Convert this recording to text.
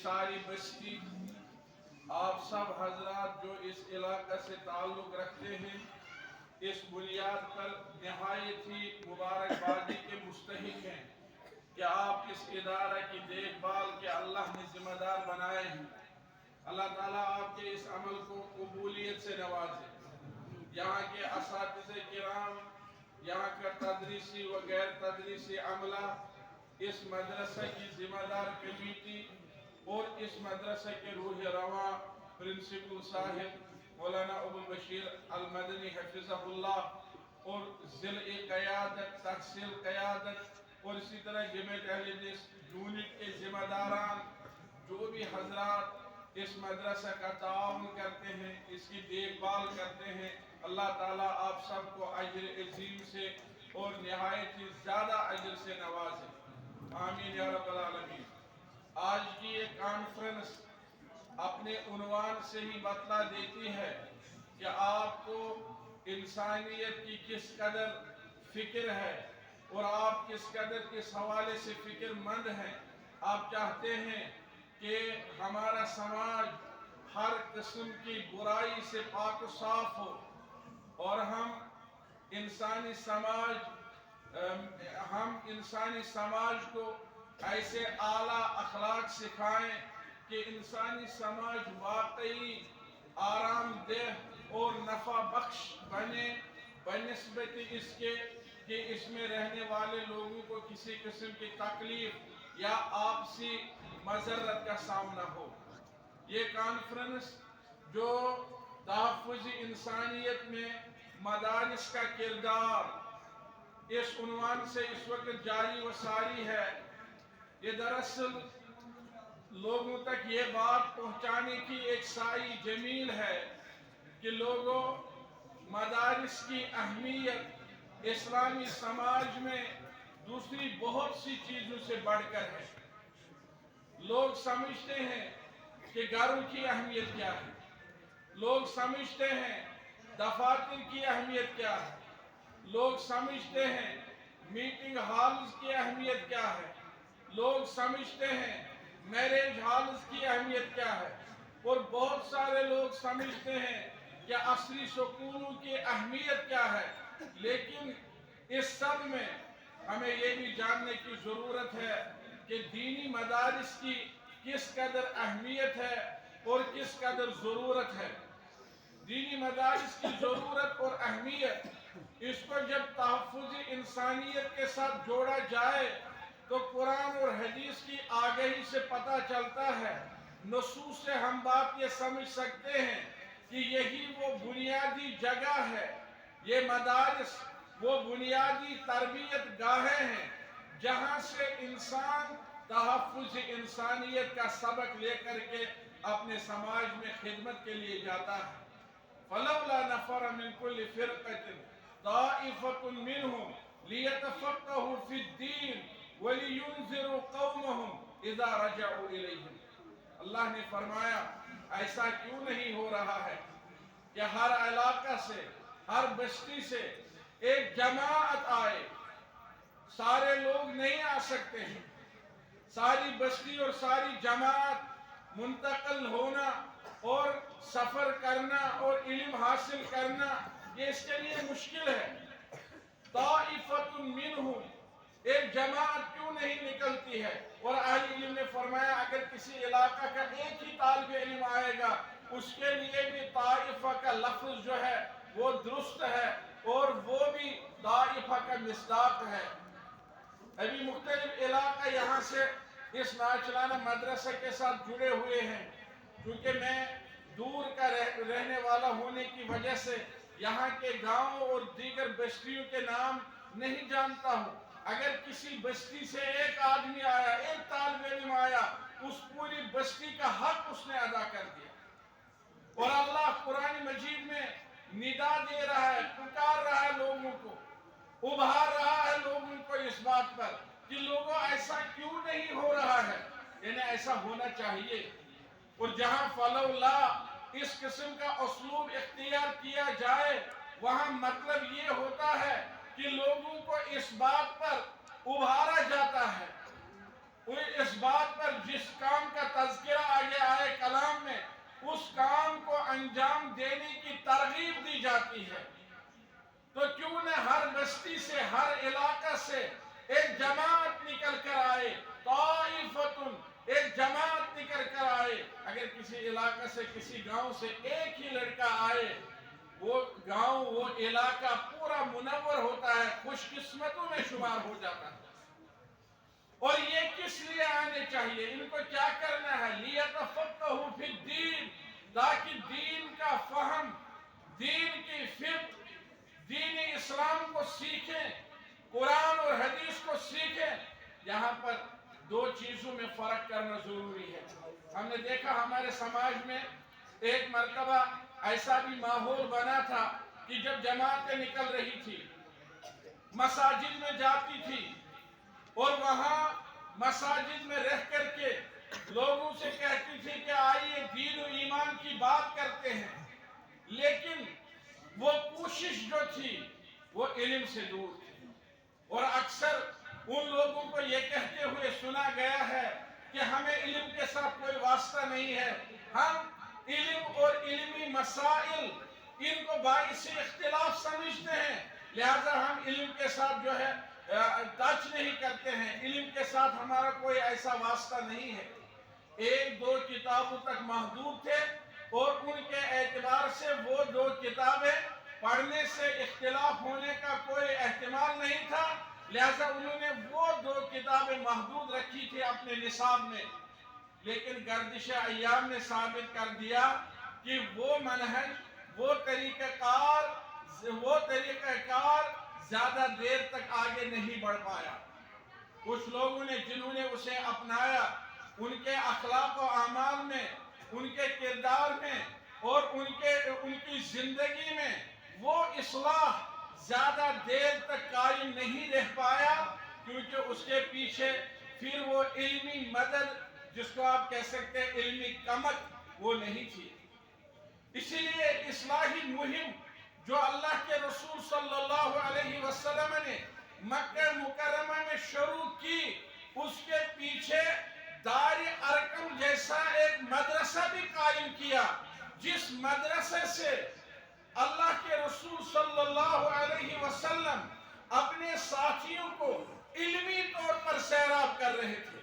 सारी बस्ती, आप सब हजरात जो इस इलाका से ताल्लुक़ रखते हैं, इस बुनियाद पर निहायत ही मुबारकबादी के मुस्तहिक हैं कि आप इस इदारा की देखभाल के अल्लाह ने ज़िम्मेदार बनाए हैं। अल्लाह ताला आपके इस अमल को कबूलियत से नवाजे। यहाँ के असातिज़े किराम, यहाँ का तदरीसी व गैर तदरीसी अमला, इस मदरसा की ज़िम्मेदार कमेटी और इस मदरसा के रूह रवां प्रिंसिपल साहिब मौलाना अबुल बशीर अल मदनी हफिज़हुल्लाह और ज़िले क़यादत, तहसील क़यादत और इसी तरह जमीयत अहले हदीस यूनिट के ज़िम्मेदारान, जो भी हजरात इस मदरसा का ताउन करते हैं, इसकी देखभाल करते हैं, अल्लाह ताला आप सबको अजर अजीम से और निहायत ही ज़्यादा अजर से नवाजे। आमीन या रब्बल आलमीन। आज की ये कॉन्फ्रेंस अपने उन्वान से ही बतला देती है कि आपको इंसानियत की किस कदर फिक्र है और आप किस कदर किस हवाले से फिक्रमंद हैं। आप चाहते हैं कि हमारा समाज हर किस्म की बुराई से पाक व साफ हो और हम इंसानी समाज को ऐसे आला अखलाक सिखाएं कि इंसानी समाज वाकई आरामदेह और नफ़ा बख्श बने, बनिस्बत इसके कि इसमें रहने वाले लोगों को किसी किस्म की तकलीफ या आपसी मज़रत का सामना हो। ये कॉन्फ्रेंस जो तहफ़्फ़ुज़ इंसानियत में मदारिस का किरदार, इस उन्वान से इस वक्त जारी व सारी है। ये दरअसल लोगों तक ये बात पहुँचाने की एक साई जमील है कि लोगों, मदारिस की अहमियत इस्लामी समाज में दूसरी बहुत सी चीज़ों से बढ़कर है। लोग समझते हैं कि घरों की अहमियत क्या है, लोग समझते हैं दफातर की अहमियत क्या है, लोग समझते हैं मीटिंग हॉल्स की अहमियत क्या है, लोग समझते हैं मैरिज हॉल्स की अहमियत क्या है और बहुत सारे लोग समझते हैं कि असली सुकूनों की अहमियत क्या है। लेकिन इस सब में हमें ये भी जानने की ज़रूरत है कि दीनी मदारिस की किस कदर अहमियत है और किस कदर ज़रूरत है। दीनी मदारिस की ज़रूरत और अहमियत, इसको जब तहफ़्फ़ुज़ इंसानियत के साथ जोड़ा जाए तो कुरान और हदीस की आगाही से पता चलता है, नसूस से हम बात ये समझ सकते हैं कि यही वो बुनियादी जगह है, ये मदारिस वो बुनियादी तरबियत गाहें हैं जहाँ से इंसान तहफ़्फ़ुज़ इंसानियत का सबक लेकर के अपने समाज में खिदमत के लिए जाता है। फलौला नफ़र मिन कुल्लि फ़िरक़तिन ताइफ़तुन मिनहुम लियतफ़क़्क़हू फ़िद्दीन व लियुनज़िरू क़ौमहुम इज़ा रजअू इलैहिम। अल्लाह ने फरमाया, ऐसा क्यों नहीं हो रहा है कि हर इलाका से, हर बस्ती से एक जमाअत आए। सारे लोग नहीं आ सकते हैं, सारी बस्ती और सारी जमात मुंतकिल होना और सफ़र करना और इल्म हासिल करना, ये इसके लिए मुश्किल है। ताइफ़तुन मिनहुम, एक जमात क्यों नहीं निकलती है। और अहले इल्म ने फरमाया, अगर किसी इलाका का एक ही तालिब इल्म आएगा, उसके लिए भी ताइफ़ा का लफ्ज़ जो है वो दुरुस्त है और वो भी ताइफ़ा का मिस्दाक है। अभी मुख्तलिफ इलाका यहाँ से इस नाचलाना मदरसा के साथ जुड़े हुए हैं। क्योंकि मैं दूर का रहने वाला होने की वजह से यहाँ के गाँव और दीगर बस्तियों के नाम नहीं जानता हूँ। अगर किसी बस्ती से एक आदमी आया, एक तालिब इल्म आया, उस पूरी बस्ती का हक उसने अदा कर दिया। और अल्लाह कुरान मजीद में निदा दे रहा है, पुकार रहा है लोगों को, उभार रहा है लोगों को इस बात पर कि लोगों ऐसा क्यों नहीं हो रहा है, यानी ऐसा होना चाहिए। और जहाँ फलौला इस किस्म का उसलूब इख्तियार किया जाए, वहाँ मतलब ये होता है कि लोगों को इस बात पर उभारा जाता है, इस बात पर जिस काम का तज़किरा انجام دینے کی ترغیب دی جاتی ہے، تو کیوں نہ ہر بستی سے، ہر علاقہ سے ایک جماعت نکل کر آئے، طائفتن، ایک جماعت نکل کر آئے۔ اگر کسی علاقہ سے، کسی گاؤں سے ایک ہی لڑکا آئے، وہ گاؤں، وہ علاقہ پورا منور ہوتا ہے، خوش قسمتوں میں شمار ہو جاتا ہے۔ اور یہ کس لیے آنے چاہیے؟ ان کو کیا کرنا ہے؟ لیتفقہوا فی الدین، تاکہ دین کا فہم، دین کی فقہ، دین اسلام کو سیکھیں، قرآن اور حدیث کو سیکھیں۔ یہاں پر دو چیزوں میں فرق کرنا ضروری ہے۔ ہم نے دیکھا ہمارے سماج میں ایک مرتبہ ایسا بھی ماحول بنا تھا کہ جب جماعتیں نکل رہی تھی، مساجد میں جاتی تھی، اور وہاں مساجد میں رہ کر کے لوگوں سے کہتی تھی کہ آئیے دین و ایمان کی بات کرتے ہیں، لیکن وہ کوشش جو تھی وہ علم سے دور تھی۔ اور اکثر ان لوگوں کو یہ کہتے ہوئے سنا گیا ہے کہ ہمیں علم کے ساتھ کوئی واسطہ نہیں ہے، ہم علم اور علمی مسائل ان کو باعث اختلاف سمجھتے ہیں، لہذا ہم علم کے ساتھ جو ہے ٹچ نہیں کرتے ہیں، علم کے ساتھ ہمارا کوئی ایسا واسطہ نہیں ہے۔ ایک دو کتابوں تک محدود تھے، اور ان کے اعتبار سے وہ دو کتابیں پڑھنے سے اختلاف ہونے کا کوئی احتمال نہیں تھا، لہذا انہوں نے وہ دو کتابیں محدود رکھی تھی اپنے نصاب میں۔ لیکن گردش ایام نے ثابت کر دیا کہ وہ منہج، وہ طریقہ کار زیادہ دیر تک آگے نہیں بڑھ پایا۔ کچھ لوگوں نے جنہوں نے اسے اپنایا، ان کے اخلاق و اعمال میں، ان کے کردار میں اور ان کی زندگی میں وہ اصلاح زیادہ دیر تک قائم نہیں رہ پایا، کیونکہ اس کے پیچھے پھر وہ علمی مدد، جس کو آپ کہہ سکتے ہیں علمی کمک، وہ نہیں تھی۔ اسی لیے اصلاحی مہم جو اللہ کے رسول صلی اللہ علیہ وسلم نے مکہ مکرمہ میں شروع کی، اس کے پیچھے دار ارقم جیسا ایک مدرسہ بھی قائم کیا، جس مدرسے سے اللہ کے رسول صلی اللہ علیہ وسلم اپنے ساتھیوں کو علمی طور پر سیراب کر رہے تھے۔